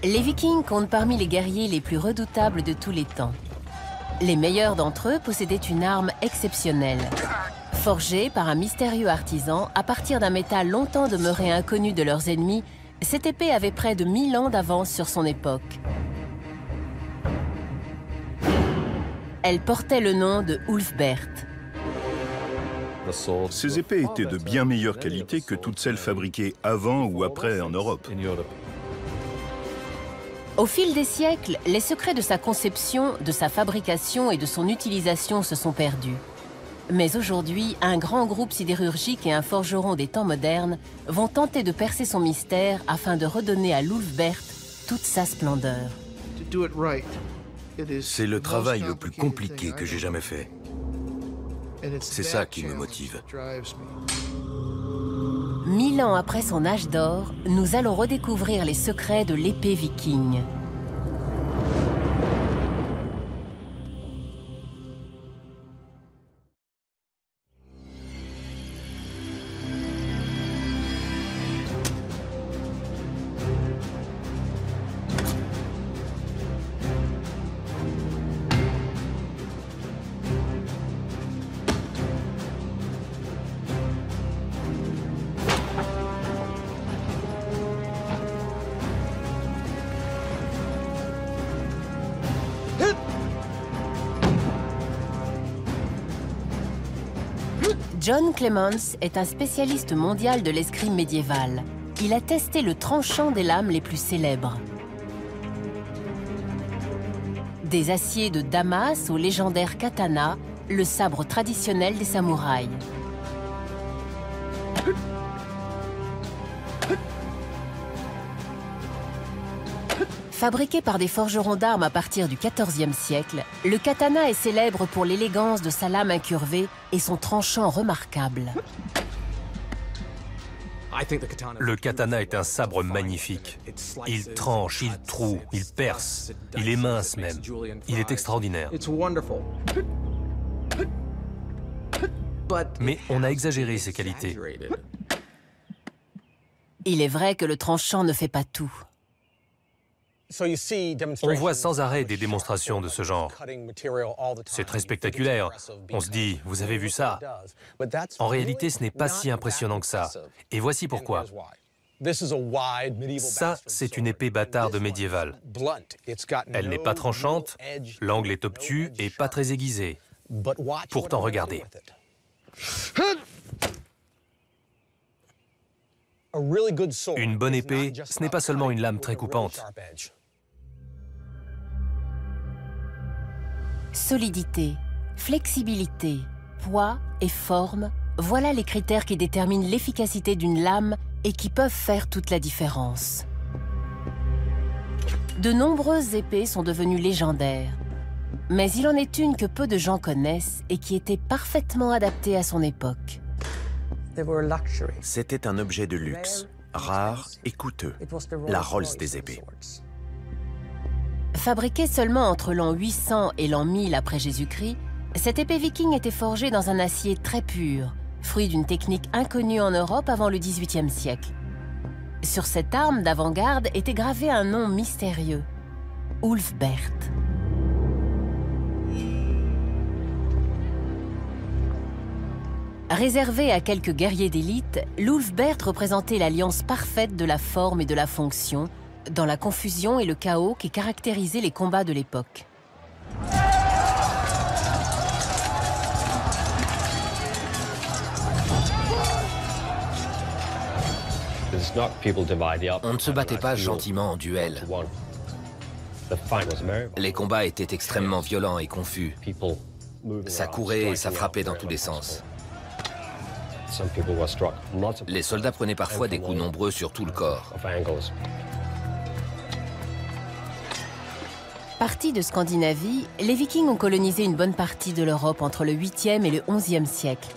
Les Vikings comptent parmi les guerriers les plus redoutables de tous les temps. Les meilleurs d'entre eux possédaient une arme exceptionnelle. Forgée par un mystérieux artisan à partir d'un métal longtemps demeuré inconnu de leurs ennemis, cette épée avait près de 1000 ans d'avance sur son époque. Elle portait le nom de Ulfberht. Ces épées étaient de bien meilleure qualité que toutes celles fabriquées avant ou après en Europe. Au fil des siècles, les secrets de sa conception, de sa fabrication et de son utilisation se sont perdus. Mais aujourd'hui, un grand groupe sidérurgique et un forgeron des temps modernes vont tenter de percer son mystère afin de redonner à l'Ulfberht toute sa splendeur. C'est le travail le plus compliqué que j'ai jamais fait. C'est ça qui me motive. 1000 ans après son âge d'or, nous allons redécouvrir les secrets de l'épée viking. John Clements est un spécialiste mondial de l'escrime médiévale. Il a testé le tranchant des lames les plus célèbres. Des aciers de Damas au légendaire katana, le sabre traditionnel des samouraïs. Fabriqué par des forgerons d'armes à partir du XIVe siècle, le katana est célèbre pour l'élégance de sa lame incurvée et son tranchant remarquable. Le katana est un sabre magnifique. Il tranche, il troue, il perce, il est mince même. Il est extraordinaire. Mais on a exagéré ses qualités. Il est vrai que le tranchant ne fait pas tout. On voit sans arrêt des démonstrations de ce genre. C'est très spectaculaire. On se dit, vous avez vu ça? En réalité, ce n'est pas si impressionnant que ça. Et voici pourquoi. Ça, c'est une épée bâtarde médiévale. Elle n'est pas tranchante, l'angle est obtus et pas très aiguisé. Pourtant, regardez. Une bonne épée, ce n'est pas seulement une lame très coupante. Solidité, flexibilité, poids et forme, voilà les critères qui déterminent l'efficacité d'une lame et qui peuvent faire toute la différence. De nombreuses épées sont devenues légendaires, mais il en est une que peu de gens connaissent et qui était parfaitement adaptée à son époque. C'était un objet de luxe, rare et coûteux, la Rolls des épées. Fabriquée seulement entre l'an 800 et l'an 1000 après Jésus-Christ, cette épée viking était forgée dans un acier très pur, fruit d'une technique inconnue en Europe avant le XVIIIe siècle. Sur cette arme d'avant-garde était gravé un nom mystérieux, Ulfberht. Réservé à quelques guerriers d'élite, l'Ulfberht représentait l'alliance parfaite de la forme et de la fonction, dans la confusion et le chaos qui caractérisaient les combats de l'époque. On ne se battait pas gentiment en duel. Les combats étaient extrêmement violents et confus. Ça courait et ça frappait dans tous les sens. Les soldats prenaient parfois des coups nombreux sur tout le corps. Partis de Scandinavie, les Vikings ont colonisé une bonne partie de l'Europe entre le 8e et le 11e siècle.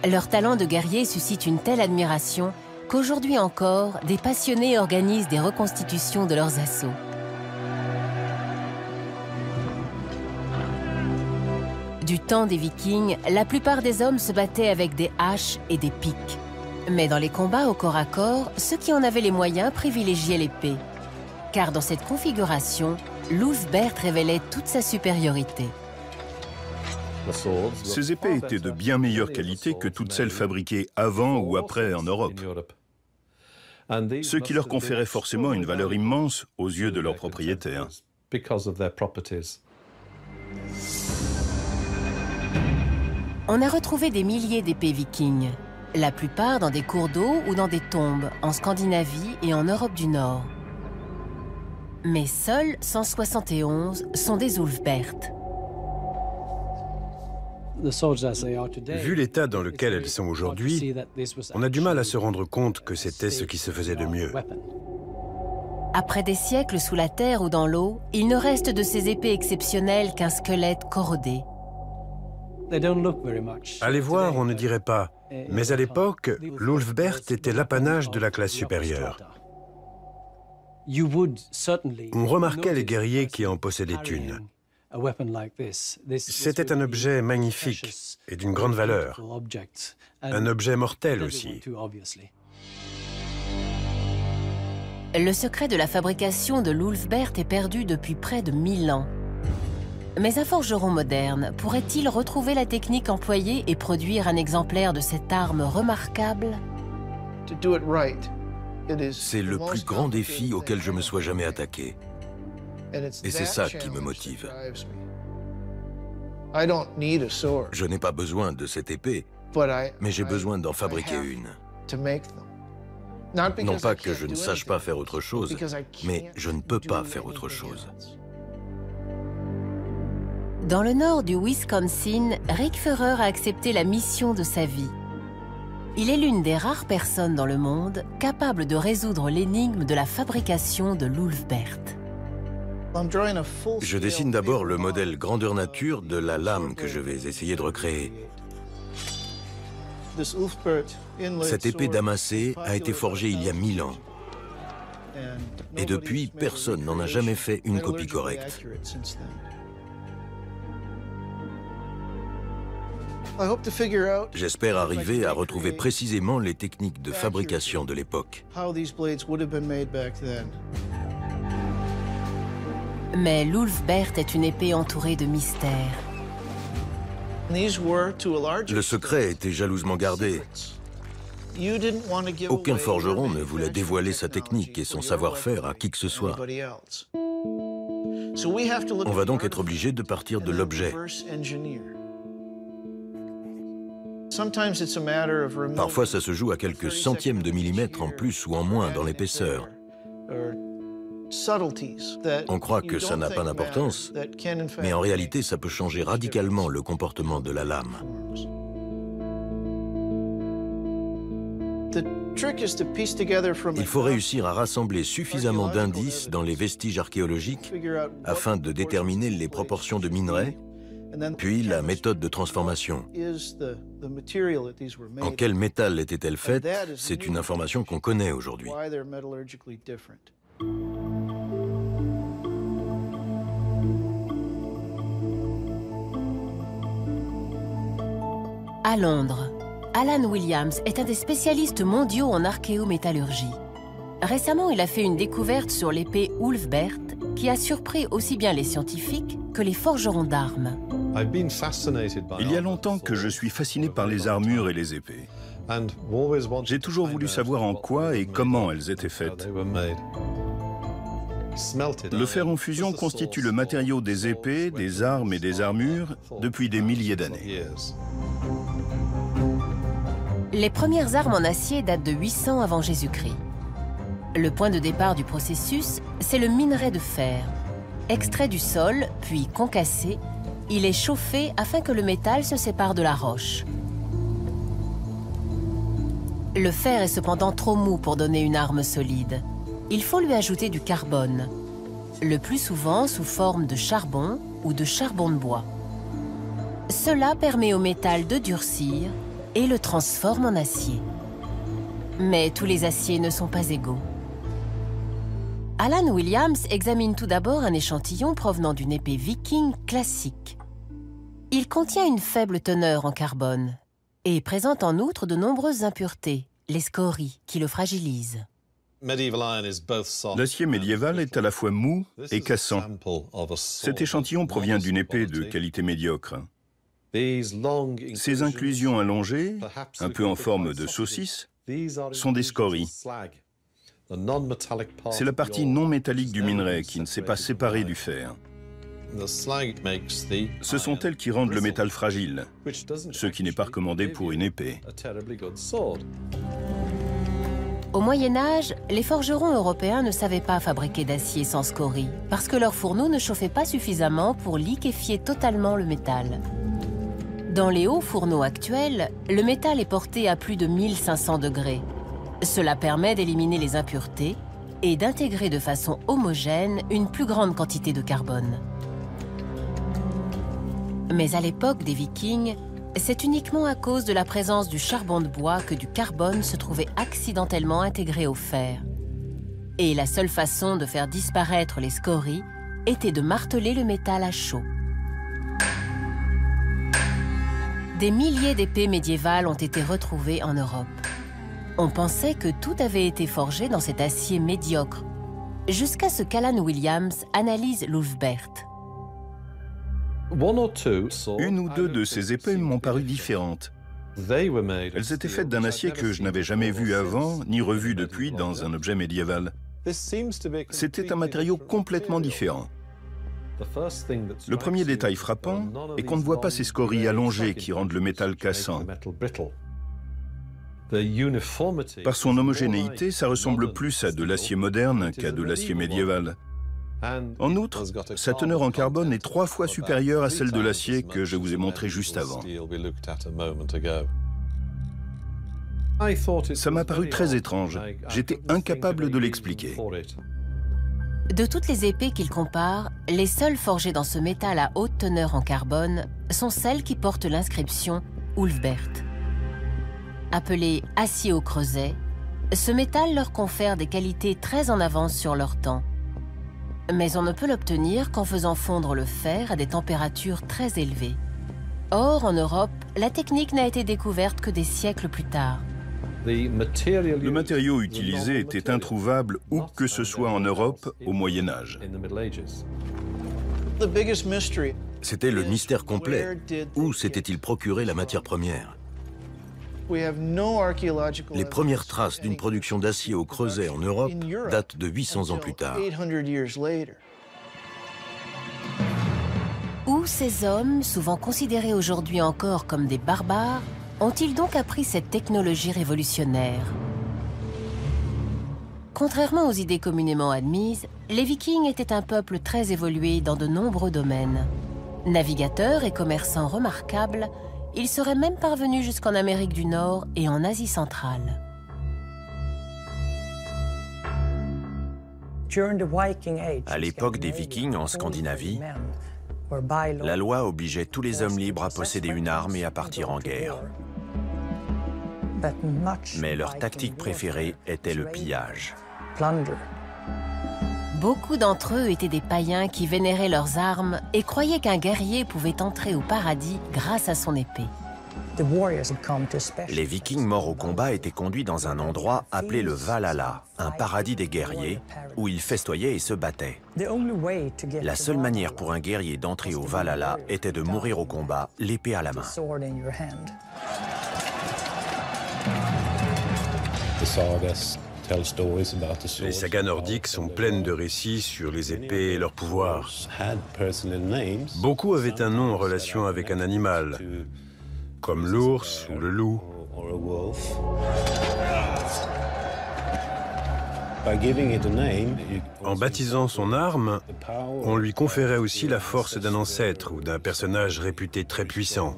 Leur talent de guerrier suscite une telle admiration qu'aujourd'hui encore, des passionnés organisent des reconstitutions de leurs assauts. Du temps des Vikings, la plupart des hommes se battaient avec des haches et des piques. Mais dans les combats au corps à corps, ceux qui en avaient les moyens privilégiaient l'épée. car dans cette configuration, l'Ulfbert révélait toute sa supériorité. Ces épées étaient de bien meilleure qualité que toutes celles fabriquées avant ou après en Europe, ce qui leur conférait forcément une valeur immense aux yeux de leurs propriétaires. On a retrouvé des milliers d'épées vikings, la plupart dans des cours d'eau ou dans des tombes, en Scandinavie et en Europe du Nord. Mais seules 171 sont des Ulfbert. Vu l'état dans lequel elles sont aujourd'hui, on a du mal à se rendre compte que c'était ce qui se faisait de mieux. Après des siècles sous la terre ou dans l'eau, il ne reste de ces épées exceptionnelles qu'un squelette corrodé. À les voir, on ne dirait pas, mais à l'époque, l'Ulfbert était l'apanage de la classe supérieure. On remarquait les guerriers qui en possédaient une. C'était un objet magnifique et d'une grande valeur. Un objet mortel aussi. Le secret de la fabrication de l'Ulfbert est perdu depuis près de 1000 ans. Mais un forgeron moderne pourrait-il retrouver la technique employée et produire un exemplaire de cette arme remarquable? C'est le plus grand défi auquel je me sois jamais attaqué. Et c'est ça qui me motive. Je n'ai pas besoin de cette épée, mais j'ai besoin d'en fabriquer une. Non pas que je ne sache pas faire autre chose, mais je ne peux pas faire autre chose. Dans le nord du Wisconsin, Rick Feurer a accepté la mission de sa vie. Il est l'une des rares personnes dans le monde capable de résoudre l'énigme de la fabrication de l'Ulfbert. Je dessine d'abord le modèle grandeur nature de la lame que je vais essayer de recréer. Cette épée damassée a été forgée il y a 1000 ans. Et depuis, personne n'en a jamais fait une copie correcte. J'espère arriver à retrouver précisément les techniques de fabrication de l'époque. Mais l'Ulfbert est une épée entourée de mystères. Le secret était jalousement gardé. Aucun forgeron ne voulait dévoiler sa technique et son savoir-faire à qui que ce soit. On va donc être obligé de partir de l'objet. Parfois, ça se joue à quelques centièmes de millimètre en plus ou en moins dans l'épaisseur. On croit que ça n'a pas d'importance, mais en réalité, ça peut changer radicalement le comportement de la lame. Il faut réussir à rassembler suffisamment d'indices dans les vestiges archéologiques afin de déterminer les proportions de minerais, puis la méthode de transformation. En quel métal était-elle faite? C'est une information qu'on connaît aujourd'hui. À Londres, Alan Williams est un des spécialistes mondiaux en archéométallurgie. Récemment, il a fait une découverte sur l'épée Ulfbert qui a surpris aussi bien les scientifiques que les forgerons d'armes. Il y a longtemps que je suis fasciné par les armures et les épées. J'ai toujours voulu savoir en quoi et comment elles étaient faites. Le fer en fusion constitue le matériau des épées, des armes et des armures depuis des milliers d'années. Les premières armes en acier datent de 800 avant Jésus-Christ. Le point de départ du processus, c'est le minerai de fer. Extrait du sol, puis concassé, il est chauffé afin que le métal se sépare de la roche. Le fer est cependant trop mou pour donner une arme solide. Il faut lui ajouter du carbone, le plus souvent sous forme de charbon ou de charbon de bois. Cela permet au métal de durcir et le transforme en acier. Mais tous les aciers ne sont pas égaux. Alan Williams examine tout d'abord un échantillon provenant d'une épée viking classique. Il contient une faible teneur en carbone et présente en outre de nombreuses impuretés, les scories, qui le fragilisent. L'acier médiéval est à la fois mou et cassant. Cet échantillon provient d'une épée de qualité médiocre. Ces inclusions allongées, un peu en forme de saucisse, sont des scories. C'est la partie non métallique du minerai qui ne s'est pas séparée du fer. Ce sont elles qui rendent le métal fragile, ce qui n'est pas recommandé pour une épée. Au Moyen-Âge, les forgerons européens ne savaient pas fabriquer d'acier sans scorie, parce que leurs fourneaux ne chauffaient pas suffisamment pour liquéfier totalement le métal. Dans les hauts fourneaux actuels, le métal est porté à plus de 1500 degrés. Cela permet d'éliminer les impuretés et d'intégrer de façon homogène une plus grande quantité de carbone. Mais à l'époque des Vikings, c'est uniquement à cause de la présence du charbon de bois que du carbone se trouvait accidentellement intégré au fer. Et la seule façon de faire disparaître les scories était de marteler le métal à chaud. Des milliers d'épées médiévales ont été retrouvées en Europe. On pensait que tout avait été forgé dans cet acier médiocre, jusqu'à ce qu'Alan Williams analyse l'Ulfbert. Une ou deux de ces épées m'ont paru différentes. Elles étaient faites d'un acier que je n'avais jamais vu avant, ni revu depuis dans un objet médiéval. C'était un matériau complètement différent. Le premier détail frappant est qu'on ne voit pas ces scories allongées qui rendent le métal cassant. Par son homogénéité, ça ressemble plus à de l'acier moderne qu'à de l'acier médiéval. En outre, sa teneur en carbone est 3 fois supérieure à celle de l'acier que je vous ai montré juste avant. Ça m'a paru très étrange. J'étais incapable de l'expliquer. De toutes les épées qu'il compare, les seules forgées dans ce métal à haute teneur en carbone sont celles qui portent l'inscription Ulfbert. Appelé acier au creuset, ce métal leur confère des qualités très en avance sur leur temps. Mais on ne peut l'obtenir qu'en faisant fondre le fer à des températures très élevées. Or, en Europe, la technique n'a été découverte que des siècles plus tard. Le matériau utilisé était introuvable où que ce soit en Europe au Moyen Âge. C'était le mystère complet. Où s'était-il procuré la matière première? Les premières traces d'une production d'acier au creuset en Europe datent de 800 ans plus tard. Où ces hommes, souvent considérés aujourd'hui encore comme des barbares, ont-ils donc appris cette technologie révolutionnaire? Contrairement aux idées communément admises, les Vikings étaient un peuple très évolué dans de nombreux domaines. Navigateurs et commerçants remarquables, ils seraient même parvenus jusqu'en Amérique du Nord et en Asie centrale. À l'époque des Vikings en Scandinavie, la loi obligeait tous les hommes libres à posséder une arme et à partir en guerre. Mais leur tactique préférée était le pillage. Beaucoup d'entre eux étaient des païens qui vénéraient leurs armes et croyaient qu'un guerrier pouvait entrer au paradis grâce à son épée. Les Vikings morts au combat étaient conduits dans un endroit appelé le Valhalla, un paradis des guerriers, où ils festoyaient et se battaient. La seule manière pour un guerrier d'entrer au Valhalla était de mourir au combat, l'épée à la main. Les sagas nordiques sont pleines de récits sur les épées et leur pouvoir. Beaucoup avaient un nom en relation avec un animal, comme l'ours ou le loup. En baptisant son arme, on lui conférait aussi la force d'un ancêtre ou d'un personnage réputé très puissant.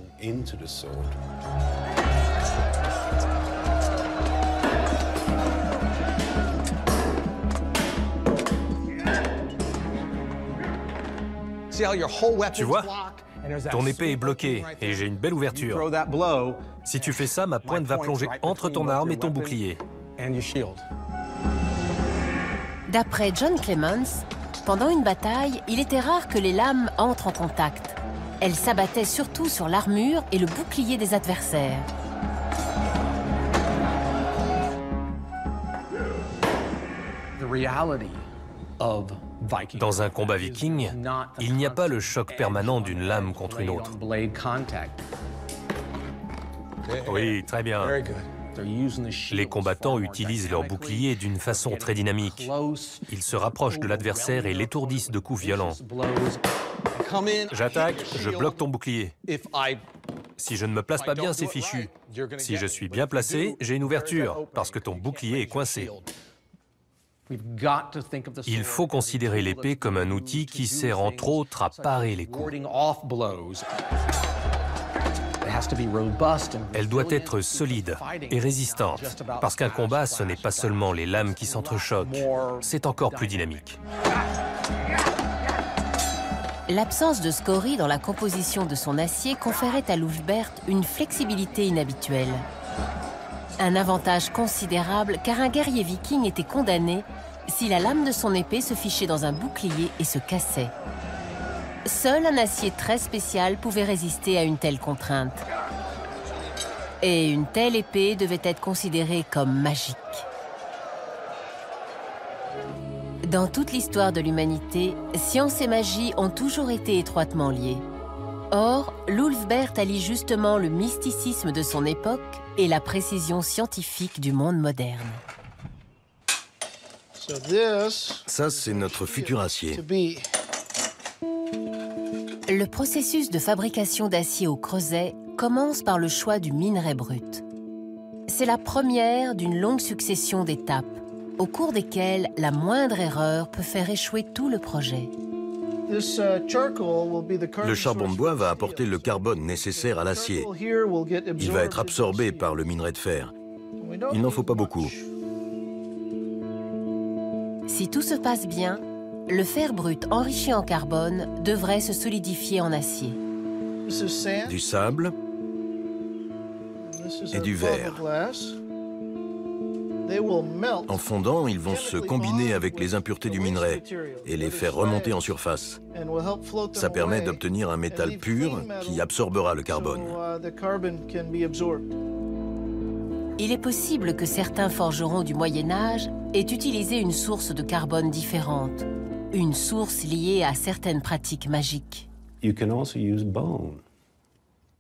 Tu vois, ton épée est bloquée et j'ai une belle ouverture. Si tu fais ça, ma pointe va plonger entre ton arme et ton bouclier. D'après John Clements, pendant une bataille, il était rare que les lames entrent en contact. Elles s'abattaient surtout sur l'armure et le bouclier des adversaires. Dans un combat viking, il n'y a pas le choc permanent d'une lame contre une autre. Oui, très bien. Les combattants utilisent leur bouclier d'une façon très dynamique. Ils se rapprochent de l'adversaire et l'étourdissent de coups violents. J'attaque, je bloque ton bouclier. Si je ne me place pas bien, c'est fichu. Si je suis bien placé, j'ai une ouverture, parce que ton bouclier est coincé. Il faut considérer l'épée comme un outil qui sert entre autres à parer les coups. Elle doit être solide et résistante, parce qu'un combat, ce n'est pas seulement les lames qui s'entrechoquent, c'est encore plus dynamique. L'absence de scorie dans la composition de son acier conférait à Lulfbert une flexibilité inhabituelle. Un avantage considérable car un guerrier viking était condamné si la lame de son épée se fichait dans un bouclier et se cassait. Seul un acier très spécial pouvait résister à une telle contrainte. Et une telle épée devait être considérée comme magique. Dans toute l'histoire de l'humanité, science et magie ont toujours été étroitement liées. Or, Lulfbert allie justement le mysticisme de son époque et la précision scientifique du monde moderne. Ça, c'est notre futur acier. Le processus de fabrication d'acier au creuset commence par le choix du minerai brut. C'est la première d'une longue succession d'étapes, au cours desquelles la moindre erreur peut faire échouer tout le projet. Le charbon de bois va apporter le carbone nécessaire à l'acier. Il va être absorbé par le minerai de fer. Il n'en faut pas beaucoup. Si tout se passe bien, le fer brut enrichi en carbone devrait se solidifier en acier. Du sable et du verre. En fondant, ils vont se combiner avec les impuretés du minerai et les faire remonter en surface. Ça permet d'obtenir un métal pur qui absorbera le carbone. Il est possible que certains forgerons du Moyen-Âge aient utilisé une source de carbone différente, une source liée à certaines pratiques magiques.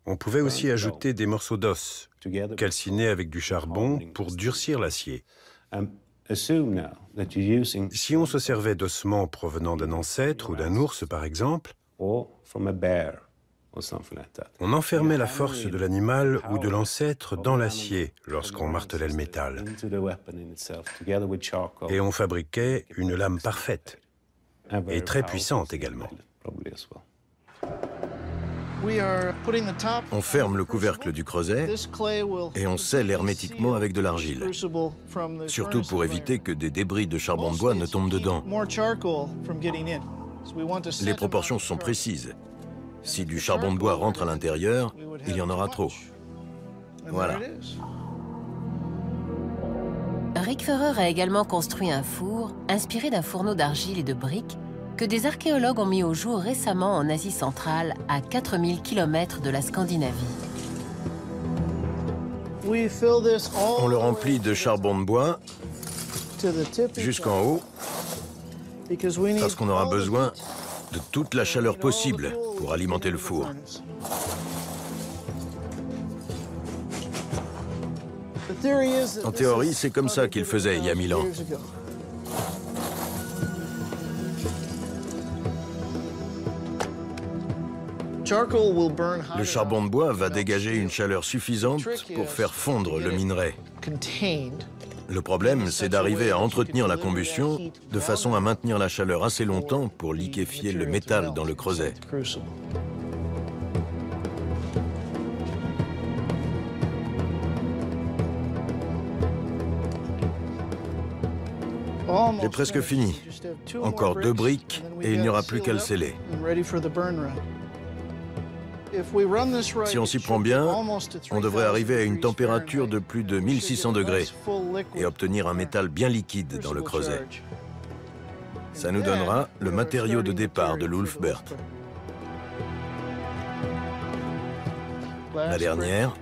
On pouvait aussi ajouter des morceaux d'os, calcinés avec du charbon pour durcir l'acier. Si on se servait d'ossements provenant d'un ancêtre ou d'un ours, par exemple, on enfermait la force de l'animal ou de l'ancêtre dans l'acier lorsqu'on martelait le métal. Et on fabriquait une lame parfaite, et très puissante également. On ferme le couvercle du creuset et on scelle hermétiquement avec de l'argile, surtout pour éviter que des débris de charbon de bois ne tombent dedans. Les proportions sont précises. Si du charbon de bois rentre à l'intérieur, il y en aura trop. Voilà. Rickferer a également construit un four inspiré d'un fourneau d'argile et de briques que des archéologues ont mis au jour récemment en Asie centrale, à 4000 km de la Scandinavie. On le remplit de charbon de bois jusqu'en haut, parce qu'on aura besoin de toute la chaleur possible pour alimenter le four. En théorie, c'est comme ça qu'ils faisaient il y a 1000 ans. Le charbon de bois va dégager une chaleur suffisante pour faire fondre le minerai. Le problème, c'est d'arriver à entretenir la combustion de façon à maintenir la chaleur assez longtemps pour liquéfier le métal dans le creuset. J'ai presque fini. Encore 2 briques et il n'y aura plus qu'à le sceller. Si on s'y prend bien, on devrait arriver à une température de plus de 1600 degrés et obtenir un métal bien liquide dans le creuset. Ça nous donnera le matériau de départ de Lulfbert. La dernière.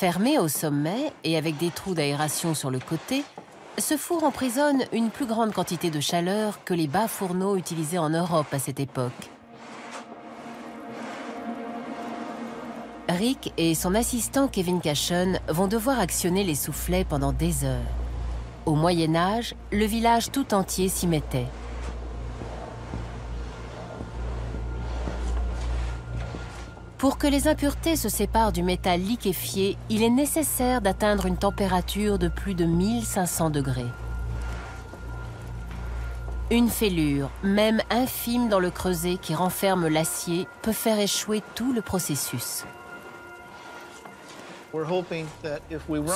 Fermé au sommet et avec des trous d'aération sur le côté, ce four emprisonne une plus grande quantité de chaleur que les bas fourneaux utilisés en Europe à cette époque. Rick et son assistant Kevin Cashen vont devoir actionner les soufflets pendant des heures. Au Moyen Âge, le village tout entier s'y mettait. Pour que les impuretés se séparent du métal liquéfié, il est nécessaire d'atteindre une température de plus de 1500 degrés. Une fêlure, même infime dans le creuset qui renferme l'acier, peut faire échouer tout le processus.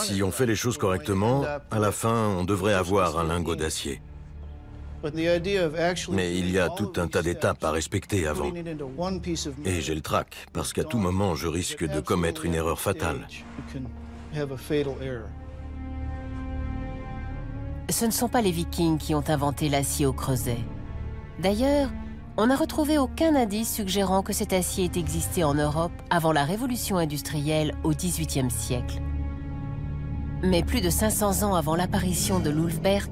Si on fait les choses correctement, à la fin, on devrait avoir un lingot d'acier. Mais il y a tout un tas d'étapes à respecter avant. Et j'ai le trac, parce qu'à tout moment, je risque de commettre une erreur fatale. Ce ne sont pas les Vikings qui ont inventé l'acier au creuset. D'ailleurs, on n'a retrouvé aucun indice suggérant que cet acier ait existé en Europe avant la révolution industrielle au XVIIIe siècle. Mais plus de 500 ans avant l'apparition de l'Ulfbert,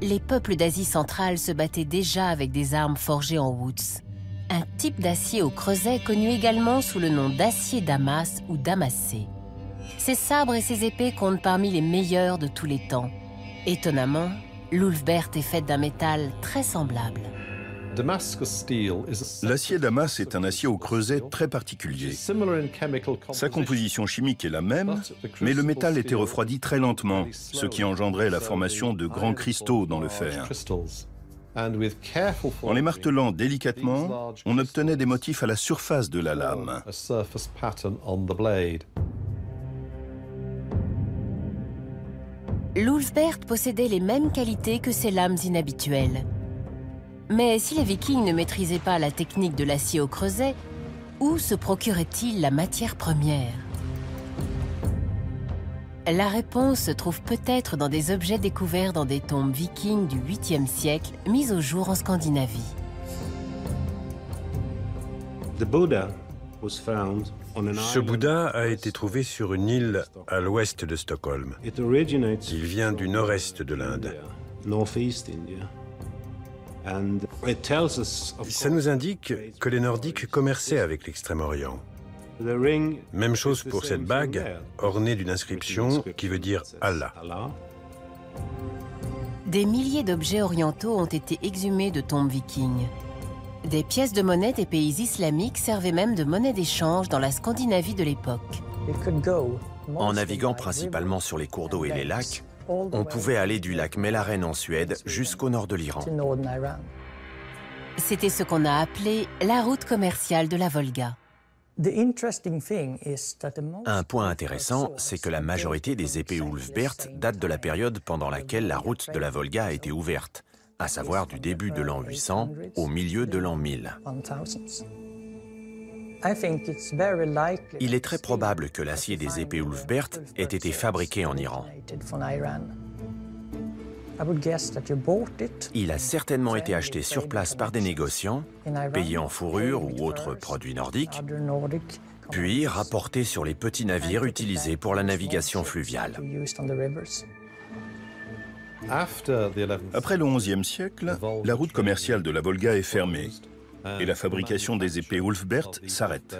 les peuples d'Asie centrale se battaient déjà avec des armes forgées en woods, un type d'acier au creuset connu également sous le nom d'acier damas ou damassé. Ces sabres et ces épées comptent parmi les meilleurs de tous les temps. Étonnamment, l'Ulfbert est faite d'un métal très semblable. L'acier Damas est un acier au creuset très particulier. Sa composition chimique est la même, mais le métal était refroidi très lentement, ce qui engendrait la formation de grands cristaux dans le fer. En les martelant délicatement, on obtenait des motifs à la surface de la lame. L'Ulfbert possédait les mêmes qualités que ces lames inhabituelles. Mais si les Vikings ne maîtrisaient pas la technique de l'acier au creuset, où se procuraient-ils la matière première? La réponse se trouve peut-être dans des objets découverts dans des tombes vikings du 8e siècle, mis au jour en Scandinavie. Ce Bouddha a été trouvé sur une île à l'ouest de Stockholm. Il vient du nord-est de l'Inde. Ça nous indique que les Nordiques commerçaient avec l'Extrême-Orient. Même chose pour cette bague, ornée d'une inscription qui veut dire Allah. Des milliers d'objets orientaux ont été exhumés de tombes vikings. Des pièces de monnaie des pays islamiques servaient même de monnaie d'échange dans la Scandinavie de l'époque. En naviguant principalement sur les cours d'eau et les lacs, on pouvait aller du lac Mälaren en Suède jusqu'au nord de l'Iran. C'était ce qu'on a appelé la route commerciale de la Volga. Un point intéressant, c'est que la majorité des épées Ulfbert datent de la période pendant laquelle la route de la Volga a été ouverte, à savoir du début de l'an 800 au milieu de l'an 1000. Il est très probable que l'acier des épées Ulfbert ait été fabriqué en Iran. Il a certainement été acheté sur place par des négociants, payé en fourrure ou autres produits nordiques, puis rapporté sur les petits navires utilisés pour la navigation fluviale. Après le XIe siècle, la route commerciale de la Volga est fermée et la fabrication des épées Ulfbert s'arrête.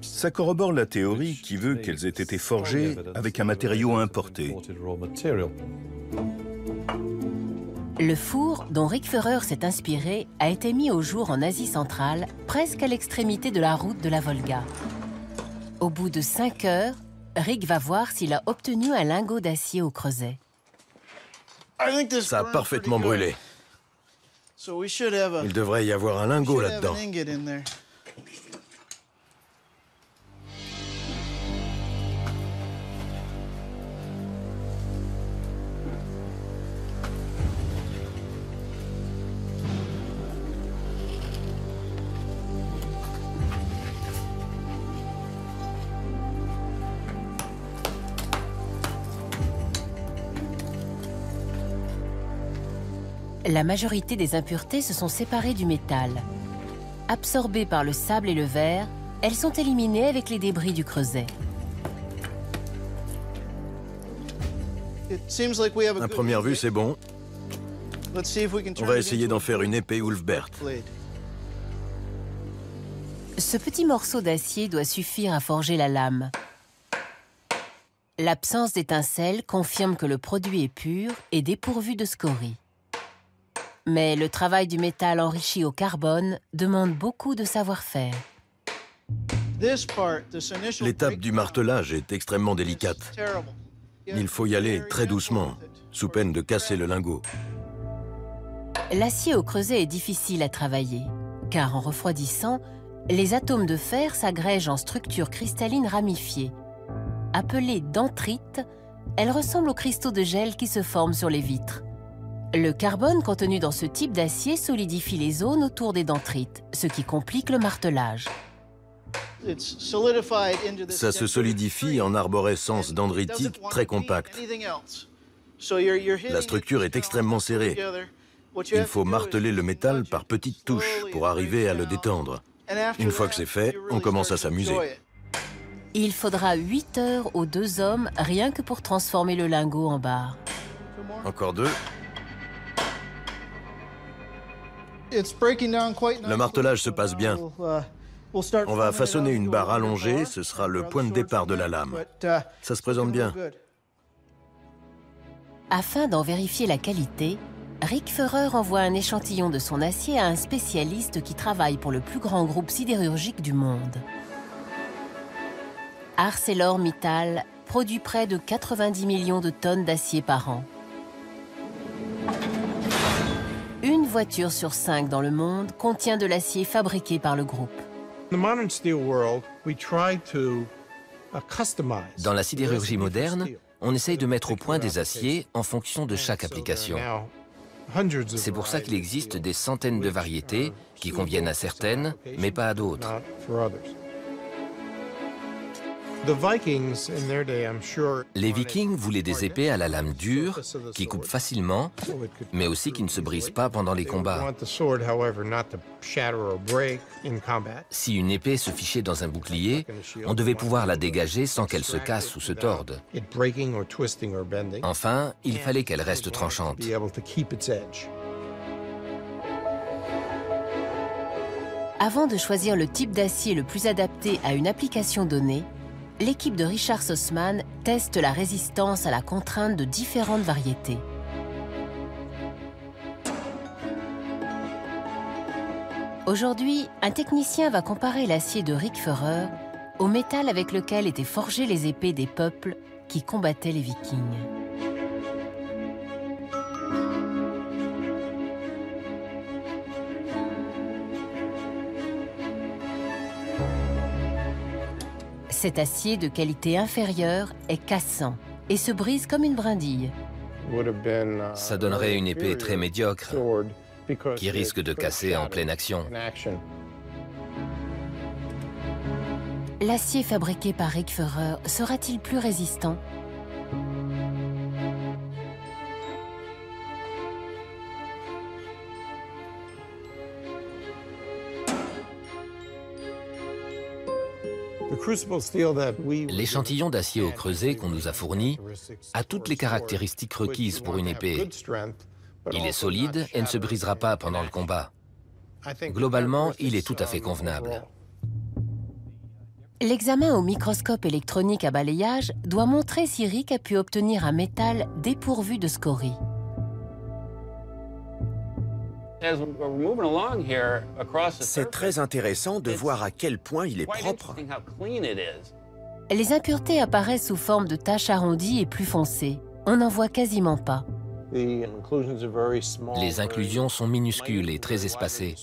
Ça corrobore la théorie qui veut qu'elles aient été forgées avec un matériau importé. Le four, dont Rick Führer s'est inspiré, a été mis au jour en Asie centrale, presque à l'extrémité de la route de la Volga. Au bout de 5 heures, Rick va voir s'il a obtenu un lingot d'acier au creuset. Ça a parfaitement brûlé. Il devrait y avoir un lingot là-dedans. La majorité des impuretés se sont séparées du métal. Absorbées par le sable et le verre, elles sont éliminées avec les débris du creuset. À première vue, c'est bon. On va essayer d'en faire une épée Ulfbert. Ce petit morceau d'acier doit suffire à forger la lame. L'absence d'étincelles confirme que le produit est pur et dépourvu de scories. Mais le travail du métal enrichi au carbone demande beaucoup de savoir-faire. L'étape du martelage est extrêmement délicate. Il faut y aller très doucement, sous peine de casser le lingot. L'acier au creuset est difficile à travailler, car en refroidissant, les atomes de fer s'agrègent en structures cristallines ramifiées. Appelées dentrites, elles ressemblent aux cristaux de gel qui se forment sur les vitres. Le carbone contenu dans ce type d'acier solidifie les zones autour des dentrites, ce qui complique le martelage. Ça se solidifie en arborescence dendritique très compacte. La structure est extrêmement serrée. Il faut marteler le métal par petites touches pour arriver à le détendre. Une fois que c'est fait, on commence à s'amuser. Il faudra 8 heures aux 2 hommes rien que pour transformer le lingot en barre. Encore 2. Le martelage se passe bien. On va façonner une barre allongée, ce sera le point de départ de la lame. Ça se présente bien. Afin d'en vérifier la qualité, Rick Feurer envoie un échantillon de son acier à un spécialiste qui travaille pour le plus grand groupe sidérurgique du monde. ArcelorMittal produit près de 90 millions de tonnes d'acier par an. Une voiture sur 5 dans le monde contient de l'acier fabriqué par le groupe. Dans la sidérurgie moderne, on essaye de mettre au point des aciers en fonction de chaque application. C'est pour ça qu'il existe des centaines de variétés qui conviennent à certaines, mais pas à d'autres. Les Vikings voulaient des épées à la lame dure, qui coupent facilement, mais aussi qui ne se brisent pas pendant les combats. Si une épée se fichait dans un bouclier, on devait pouvoir la dégager sans qu'elle se casse ou se torde. Enfin, il fallait qu'elle reste tranchante. Avant de choisir le type d'acier le plus adapté à une application donnée, l'équipe de Richard Sussman teste la résistance à la contrainte de différentes variétés. Aujourd'hui, un technicien va comparer l'acier de Rick Feurer au métal avec lequel étaient forgées les épées des peuples qui combattaient les Vikings. Cet acier de qualité inférieure est cassant et se brise comme une brindille. Ça donnerait une épée très médiocre qui risque de casser en pleine action. L'acier fabriqué par Rick Feurer sera-t-il plus résistant ? L'échantillon d'acier au creuset qu'on nous a fourni a toutes les caractéristiques requises pour une épée. Il est solide et ne se brisera pas pendant le combat. Globalement, il est tout à fait convenable. L'examen au microscope électronique à balayage doit montrer si Rick a pu obtenir un métal dépourvu de scories. C'est très intéressant de voir à quel point il est propre. Les impuretés apparaissent sous forme de taches arrondies et plus foncées. On n'en voit quasiment pas. Les inclusions sont minuscules et très espacées.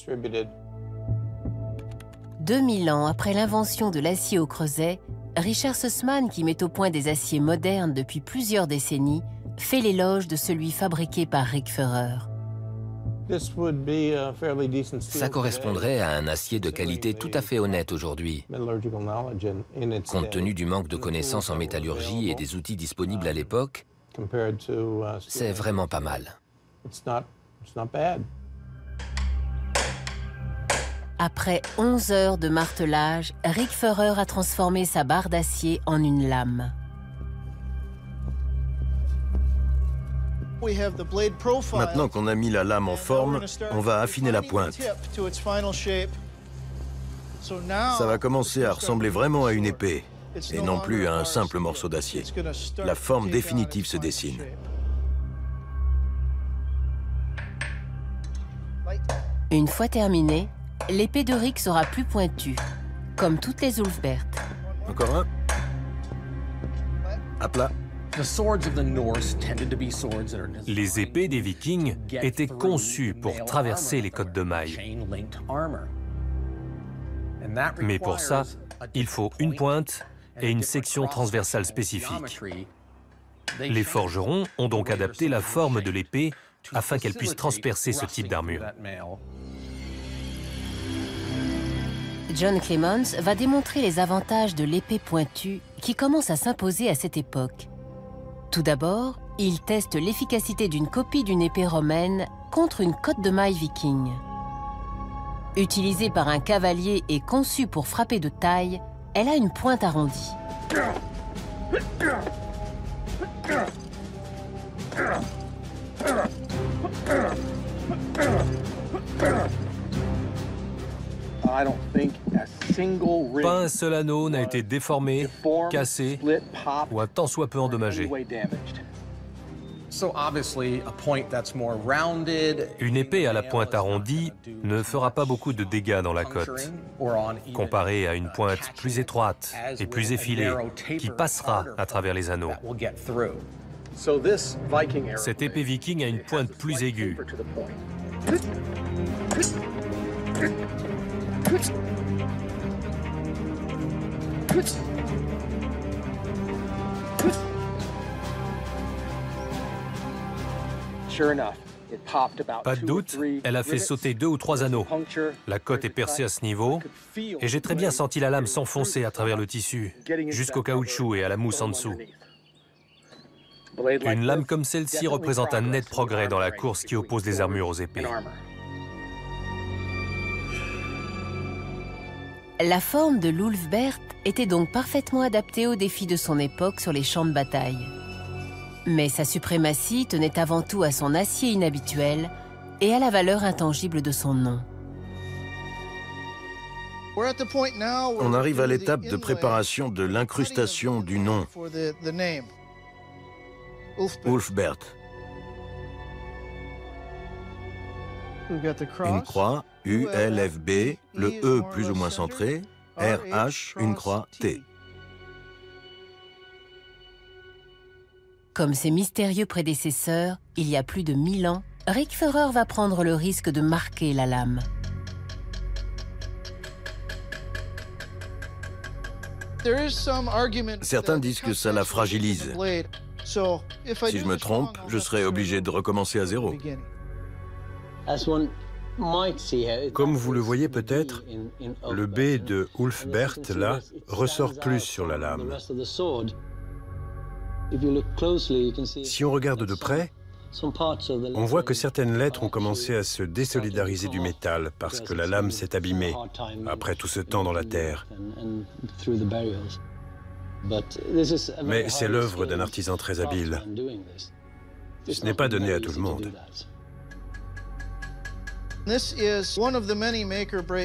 2000 ans après l'invention de l'acier au creuset, Richard Sussman, qui met au point des aciers modernes depuis plusieurs décennies, fait l'éloge de celui fabriqué par Rick Feurer. Ça correspondrait à un acier de qualité tout à fait honnête aujourd'hui. Compte tenu du manque de connaissances en métallurgie et des outils disponibles à l'époque, c'est vraiment pas mal. Après 11 heures de martelage, Rick Feurer a transformé sa barre d'acier en une lame. Maintenant qu'on a mis la lame en forme, on va affiner la pointe. Ça va commencer à ressembler vraiment à une épée, et non plus à un simple morceau d'acier. La forme définitive se dessine. Une fois terminée, l'épée de Rick sera plus pointue, comme toutes les Ulfberht. Encore un. À plat. Les épées des Vikings étaient conçues pour traverser les côtes de mailles. Mais pour ça, il faut une pointe et une section transversale spécifique. Les forgerons ont donc adapté la forme de l'épée afin qu'elle puisse transpercer ce type d'armure. John Clements va démontrer les avantages de l'épée pointue qui commence à s'imposer à cette époque. Tout d'abord, il teste l'efficacité d'une copie d'une épée romaine contre une cotte de mailles viking. Utilisée par un cavalier et conçue pour frapper de taille, elle a une pointe arrondie. Pas un seul anneau n'a été déformé, cassé ou un tant soit peu endommagé. Une épée à la pointe arrondie ne fera pas beaucoup de dégâts dans la cotte, comparée à une pointe plus étroite et plus effilée qui passera à travers les anneaux. Cette épée viking a une pointe plus aiguë. Pas de doute, elle a fait sauter 2 ou 3 anneaux. La cotte est percée à ce niveau, et j'ai très bien senti la lame s'enfoncer à travers le tissu, jusqu'au caoutchouc et à la mousse en dessous. Une lame comme celle-ci représente un net progrès dans la course qui oppose les armures aux épées. La forme de l'Ulfberht était donc parfaitement adaptée aux défis de son époque sur les champs de bataille. Mais sa suprématie tenait avant tout à son acier inhabituel et à la valeur intangible de son nom. On arrive à l'étape de préparation de l'incrustation du nom. Ulfberht. Une croix, ULFB, le E plus ou moins centré, RH, une croix, T. Comme ses mystérieux prédécesseurs, il y a plus de 1000 ans, Rick Ferrer va prendre le risque de marquer la lame. Certains disent que ça la fragilise. Si je me trompe, je serai obligé de recommencer à zéro. Comme vous le voyez peut-être, le B de Ulfberht, là, ressort plus sur la lame. Si on regarde de près, on voit que certaines lettres ont commencé à se désolidariser du métal parce que la lame s'est abîmée après tout ce temps dans la terre. Mais c'est l'œuvre d'un artisan très habile. Ce n'est pas donné à tout le monde.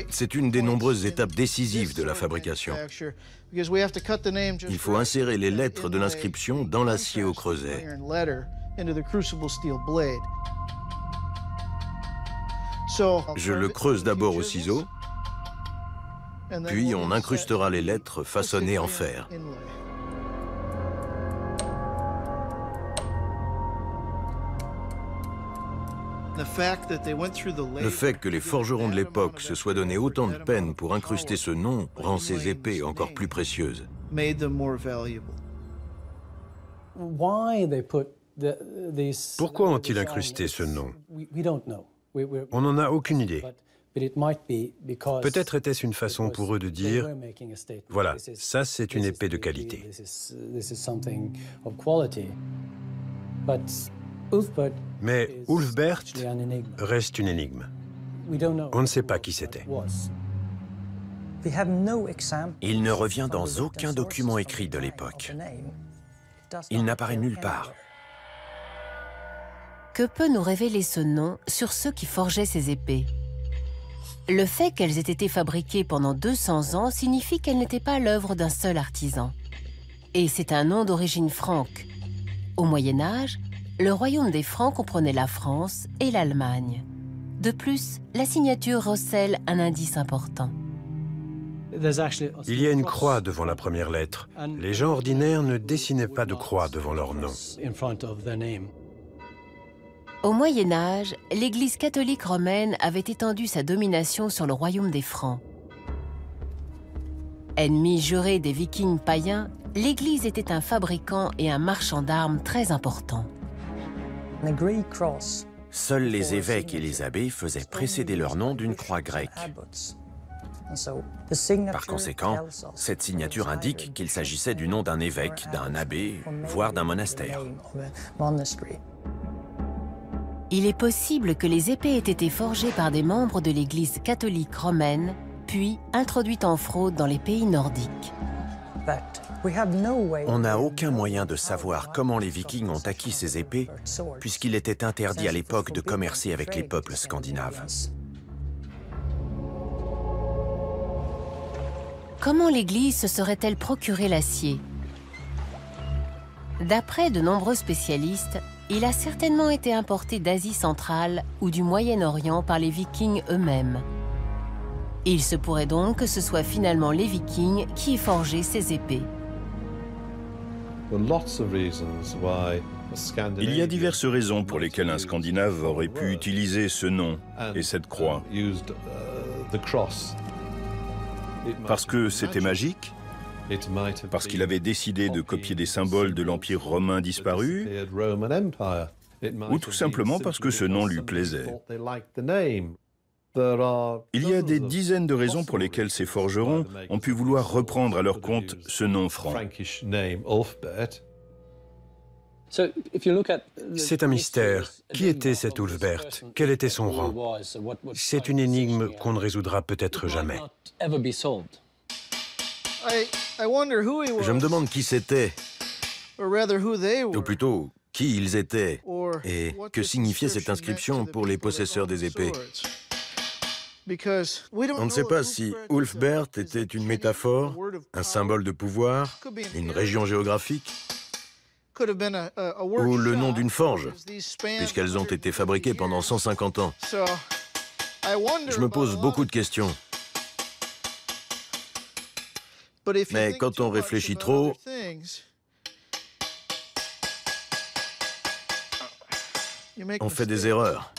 C'est une des nombreuses étapes décisives de la fabrication. Il faut insérer les lettres de l'inscription dans l'acier au creuset. Je le creuse d'abord au ciseau, puis on incrustera les lettres façonnées en fer. Le fait que les forgerons de l'époque se soient donné autant de peine pour incruster ce nom rend ces épées encore plus précieuses. Pourquoi ont-ils incrusté ce nom? On n'en a aucune idée. Peut-être était-ce une façon pour eux de dire « Voilà, ça c'est une épée de qualité ». Mais Ulfberht reste une énigme. On ne sait pas qui c'était. Il ne revient dans aucun document écrit de l'époque. Il n'apparaît nulle part. Que peut nous révéler ce nom sur ceux qui forgeaient ces épées? Le fait qu'elles aient été fabriquées pendant 200 ans signifie qu'elles n'étaient pas l'œuvre d'un seul artisan. Et c'est un nom d'origine franque. Au Moyen Âge, le royaume des Francs comprenait la France et l'Allemagne. De plus, la signature recèle un indice important. Il y a une croix devant la première lettre. Les gens ordinaires ne dessinaient pas de croix devant leur nom. Au Moyen Âge, l'Église catholique romaine avait étendu sa domination sur le royaume des Francs. Ennemi juré des Vikings païens, l'Église était un fabricant et un marchand d'armes très important. Seuls les évêques et les abbés faisaient précéder leur nom d'une croix grecque. Par conséquent, cette signature indique qu'il s'agissait du nom d'un évêque, d'un abbé, voire d'un monastère. Il est possible que les épées aient été forgées par des membres de l'Église catholique romaine, puis introduites en fraude dans les pays nordiques. On n'a aucun moyen de savoir comment les Vikings ont acquis ces épées, puisqu'il était interdit à l'époque de commercer avec les peuples scandinaves. Comment l'Église se serait-elle procuré l'acier? D'après de nombreux spécialistes, il a certainement été importé d'Asie centrale ou du Moyen-Orient par les Vikings eux-mêmes. Il se pourrait donc que ce soit finalement les Vikings qui aient forgé ces épées. Il y a diverses raisons pour lesquelles un Scandinave aurait pu utiliser ce nom et cette croix. Parce que c'était magique, parce qu'il avait décidé de copier des symboles de l'Empire romain disparu, ou tout simplement parce que ce nom lui plaisait. Il y a des dizaines de raisons pour lesquelles ces forgerons ont pu vouloir reprendre à leur compte ce nom franc. C'est un mystère. Qui était cet Ulfbert? Quel était son rang? C'est une énigme qu'on ne résoudra peut-être jamais. Je me demande qui c'était, ou plutôt qui ils étaient, et que signifiait cette inscription pour les possesseurs des épées. On ne sait pas si Ulfbert était une métaphore, un symbole de pouvoir, une région géographique, ou le nom d'une forge, puisqu'elles ont été fabriquées pendant 150 ans. Je me pose beaucoup de questions. Mais quand on réfléchit trop, on fait des erreurs.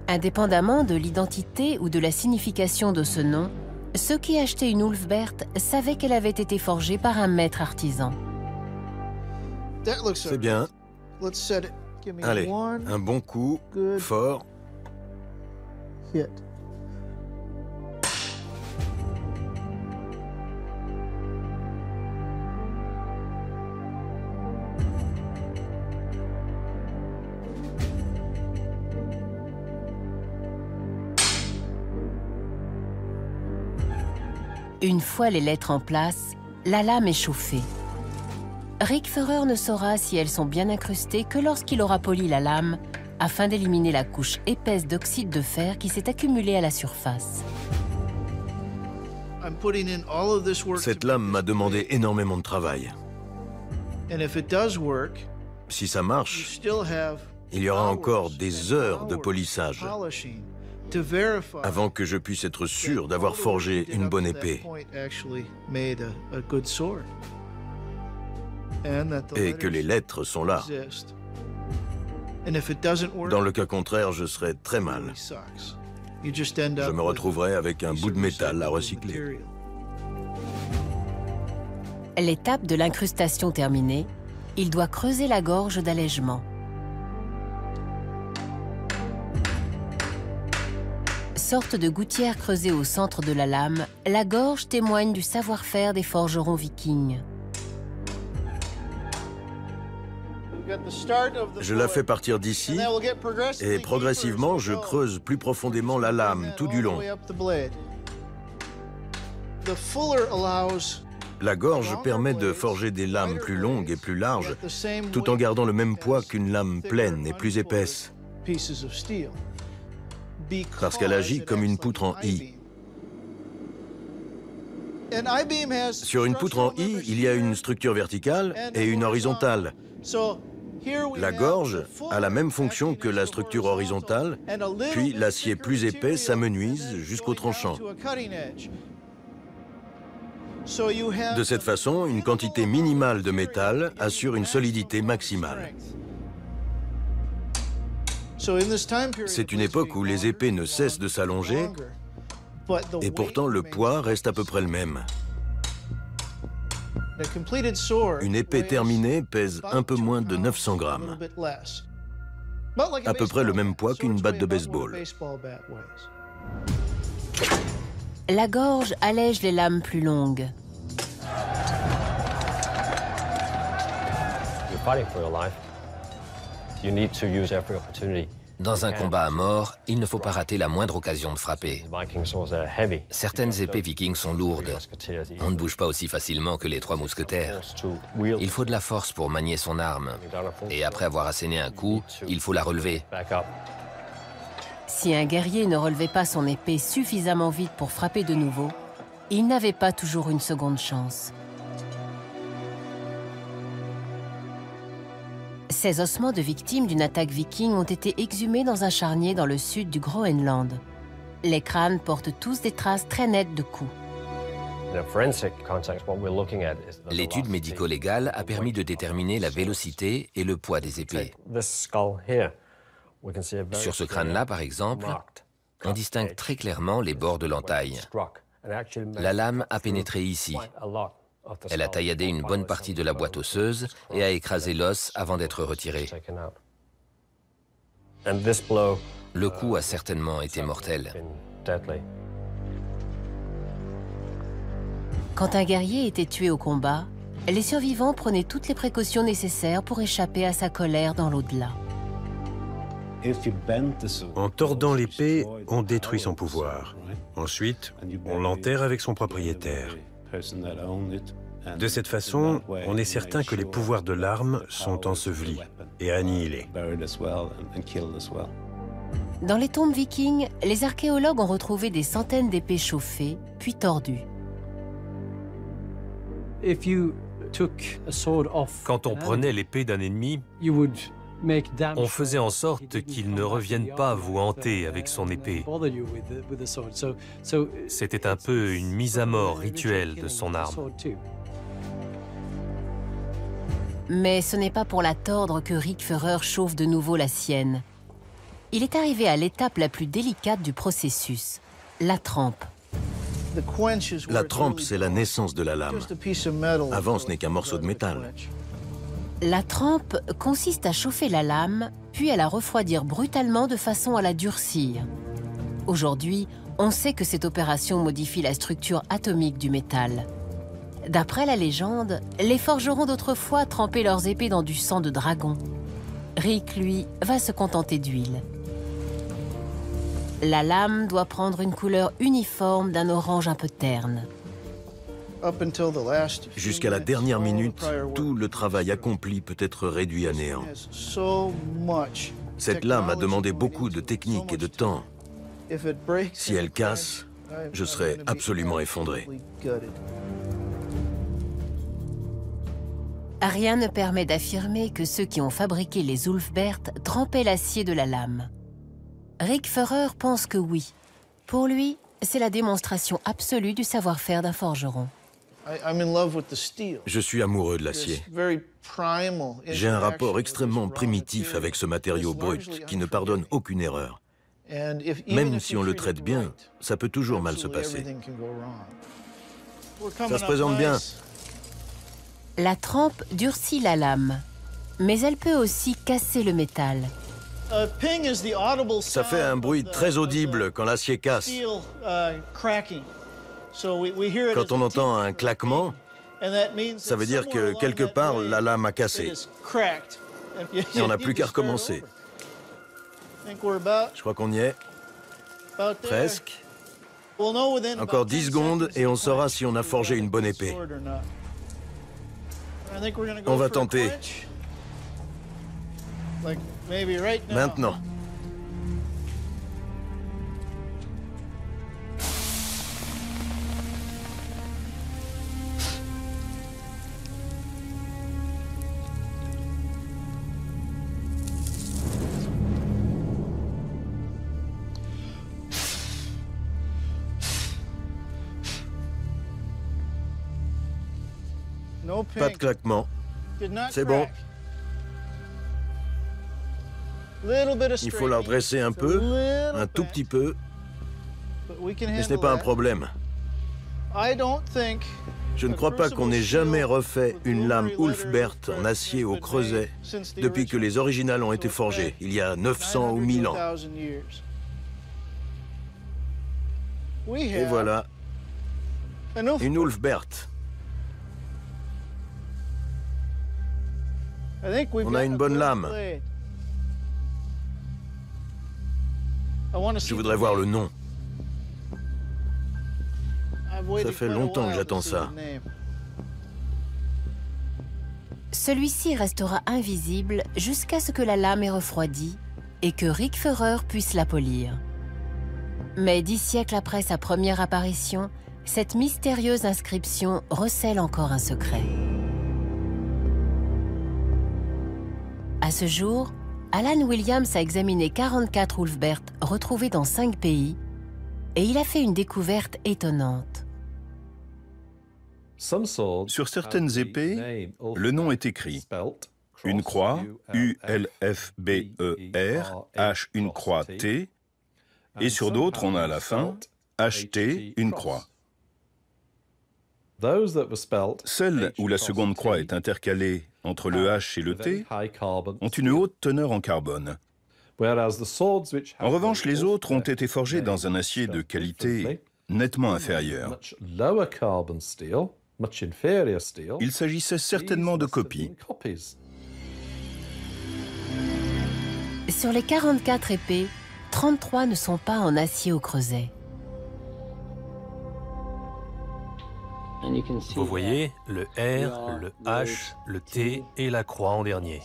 Indépendamment de l'identité ou de la signification de ce nom, ceux qui achetaient une Ulfbert savaient qu'elle avait été forgée par un maître artisan. C'est bien. Allez, un bon coup, fort. Une fois les lettres en place, la lame est chauffée. Rickferer ne saura si elles sont bien incrustées que lorsqu'il aura poli la lame afin d'éliminer la couche épaisse d'oxyde de fer qui s'est accumulée à la surface. Cette lame m'a demandé énormément de travail. Si ça marche, il y aura encore des heures de polissage avant que je puisse être sûr d'avoir forgé une bonne épée. Et que les lettres sont là. Dans le cas contraire, je serais très mal. Je me retrouverai avec un bout de métal à recycler. L'étape de l'incrustation terminée, il doit creuser la gorge d'allègement. Sorte de gouttière creusée au centre de la lame, la gorge témoigne du savoir-faire des forgerons vikings. Je la fais partir d'ici et progressivement je creuse plus profondément la La gorge permet de forger des lames plus longues et plus larges, tout en gardant le même poids qu'une lame pleine et plus épaisse, parce qu'elle agit comme une poutre en I. Sur une poutre en I, il y a une structure verticale et une horizontale. La gorge a la même fonction que la structure horizontale, puis l'acier plus épais s'amenuise jusqu'au tranchant. De cette façon, une quantité minimale de métal assure une solidité maximale. C'est une époque où les épées ne cessent de s'allonger, et pourtant le poids reste à peu près le même. Une épée terminée pèse un peu moins de 900 grammes, à peu près le même poids qu'une batte de baseball. La gorge allège les lames plus longues. Dans un combat à mort, il ne faut pas rater la moindre occasion de frapper. Certaines épées vikings sont lourdes. On ne bouge pas aussi facilement que les trois mousquetaires. Il faut de la force pour manier son arme. Et après avoir asséné un coup, il faut la relever. Si un guerrier ne relevait pas son épée suffisamment vite pour frapper de nouveau, il n'avait pas toujours une seconde chance. Ces ossements de victimes d'une attaque viking ont été exhumés dans un charnier dans le sud du Groenland. Les crânes portent tous des traces très nettes de coups. L'étude médico-légale a permis de déterminer la vélocité et le poids des épées. Sur ce crâne-là, par exemple, on distingue très clairement les bords de l'entaille. La lame a pénétré ici. Elle a tailladé une bonne partie de la boîte osseuse et a écrasé l'os avant d'être retirée. Le coup a certainement été mortel. Quand un guerrier était tué au combat, les survivants prenaient toutes les précautions nécessaires pour échapper à sa colère dans l'au-delà. En tordant l'épée, on détruit son pouvoir. Ensuite, on l'enterre avec son propriétaire. De cette façon, on est certain que les pouvoirs de l'arme sont ensevelis et annihilés. Dans les tombes vikings, les archéologues ont retrouvé des centaines d'épées chauffées, puis tordues. Quand on prenait l'épée d'un ennemi, on faisait en sorte qu'il ne revienne pas vous hanter avec son épée. C'était un peu une mise à mort rituelle de son arme. Mais ce n'est pas pour la tordre que Rick Feurer chauffe de nouveau la sienne. Il est arrivé à l'étape la plus délicate du processus, la trempe. La trempe, c'est la naissance de la lame. Avant, ce n'est qu'un morceau de métal. La trempe consiste à chauffer la lame, puis à la refroidir brutalement de façon à la durcir. Aujourd'hui, on sait que cette opération modifie la structure atomique du métal. D'après la légende, les forgerons d'autrefois trempaient leurs épées dans du sang de dragon. Rick, lui, va se contenter d'huile. La lame doit prendre une couleur uniforme d'un orange un peu terne. Jusqu'à la dernière minute, tout le travail accompli peut être réduit à néant. Cette lame a demandé beaucoup de technique et de temps. Si elle casse, je serai absolument effondré. Rien ne permet d'affirmer que ceux qui ont fabriqué les Ulfbert trempaient l'acier de la lame. Rick Feurer pense que oui. Pour lui, c'est la démonstration absolue du savoir-faire d'un forgeron. Je suis amoureux de l'acier. J'ai un rapport extrêmement primitif avec ce matériau brut qui ne pardonne aucune erreur. Même si on le traite bien, ça peut toujours mal se passer. Ça se présente bien. La trempe durcit la lame, mais elle peut aussi casser le métal. Ça fait un bruit très audible quand l'acier casse. Quand on entend un claquement, ça veut dire que quelque part la lame a cassé. Et on n'a plus qu'à recommencer. Je crois qu'on y est. Presque. Encore 10 secondes et on saura si on a forgé une bonne épée. On va tenter. Maintenant. Pas de claquement. C'est bon. Il faut la redresser un peu, un tout petit peu, mais ce n'est pas un problème. Je ne crois pas qu'on ait jamais refait une lame Ulfbert en acier au creuset depuis que les originales ont été forgées, il y a 900 ou 1000 ans. Et voilà, une Ulfbert. On a une bonne lame. Je voudrais voir le nom. Ça fait longtemps que j'attends ça. Celui-ci restera invisible jusqu'à ce que la lame ait refroidi et que Rickferrer puisse la polir. Mais 10 siècles après sa première apparition, cette mystérieuse inscription recèle encore un secret. À ce jour, Alan Williams a examiné 44 Ulfbert retrouvés dans 5 pays et il a fait une découverte étonnante. Sur certaines épées, le nom est écrit. Une croix, U-L-F-B-E-R, H une croix T, et sur d'autres, on a à la fin, H-T une croix. Celles où la seconde croix est intercalée entre le H et le T ont une haute teneur en carbone. En revanche, les autres ont été forgés dans un acier de qualité nettement inférieure. Il s'agissait certainement de copies. Sur les 44 épées, 33 ne sont pas en acier au creuset. Vous voyez le R, le H, le T et la croix en dernier.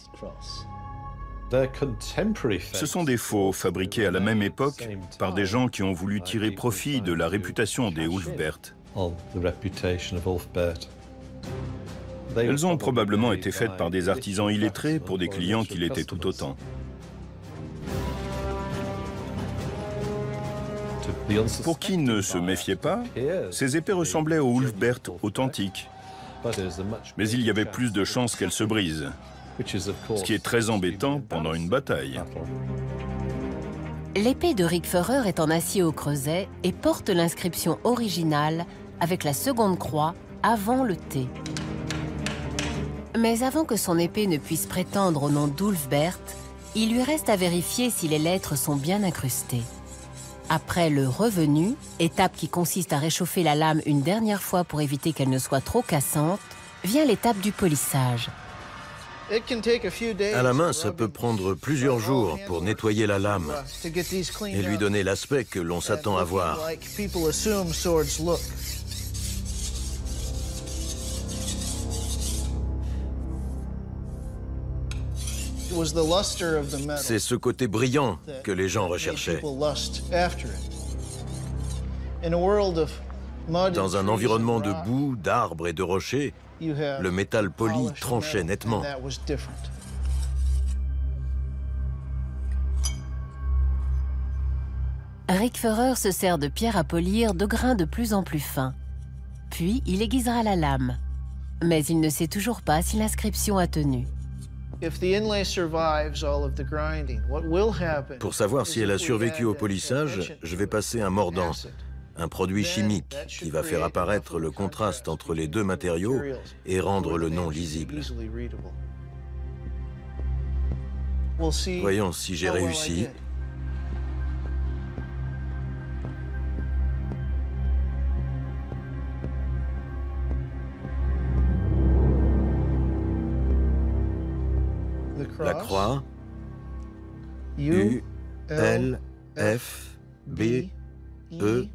Ce sont des faux fabriqués à la même époque par des gens qui ont voulu tirer profit de la réputation des Ulfbert. Elles ont probablement été faites par des artisans illettrés pour des clients qui l'étaient tout autant. Pour qui ne se méfiait pas, ces épées ressemblaient aux Ulfbert authentiques. Mais il y avait plus de chances qu'elles se brisent, ce qui est très embêtant pendant une bataille. L'épée de Rickferrer est en acier au creuset et porte l'inscription originale avec la seconde croix avant le T. Mais avant que son épée ne puisse prétendre au nom d'Ulfbert, il lui reste à vérifier si les lettres sont bien incrustées. Après le revenu, étape qui consiste à réchauffer la lame une dernière fois pour éviter qu'elle ne soit trop cassante, vient l'étape du polissage. À la main, ça peut prendre plusieurs jours pour nettoyer la lame et lui donner l'aspect que l'on s'attend à voir. C'est ce côté brillant que les gens recherchaient. Dans un environnement de boue, d'arbres et de rochers, le métal poli tranchait nettement. Rickferrer se sert de pierre à polir de grains de plus en plus fins. Puis il aiguisera la lame. Mais il ne sait toujours pas si l'inscription a tenu. Pour savoir si elle a survécu au polissage, je vais passer un mordant, un produit chimique qui va faire apparaître le contraste entre les deux matériaux et rendre le nom lisible. Voyons si j'ai réussi. La croix, U, L, F, B, E,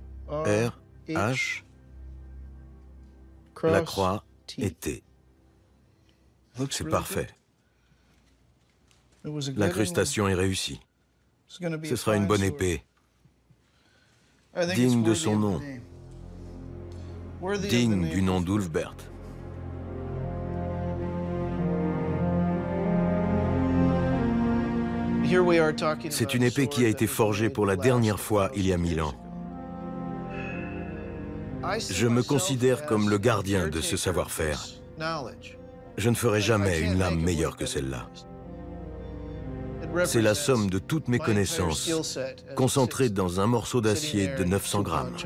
R, H, la croix et T. C'est parfait. L'incrustation est réussie. Ce sera une bonne épée, digne de son nom, digne du nom d'Ulfbert. C'est une épée qui a été forgée pour la dernière fois il y a 1000 ans. Je me considère comme le gardien de ce savoir-faire. Je ne ferai jamais une lame meilleure que celle-là. C'est la somme de toutes mes connaissances, concentrées dans un morceau d'acier de 900 grammes.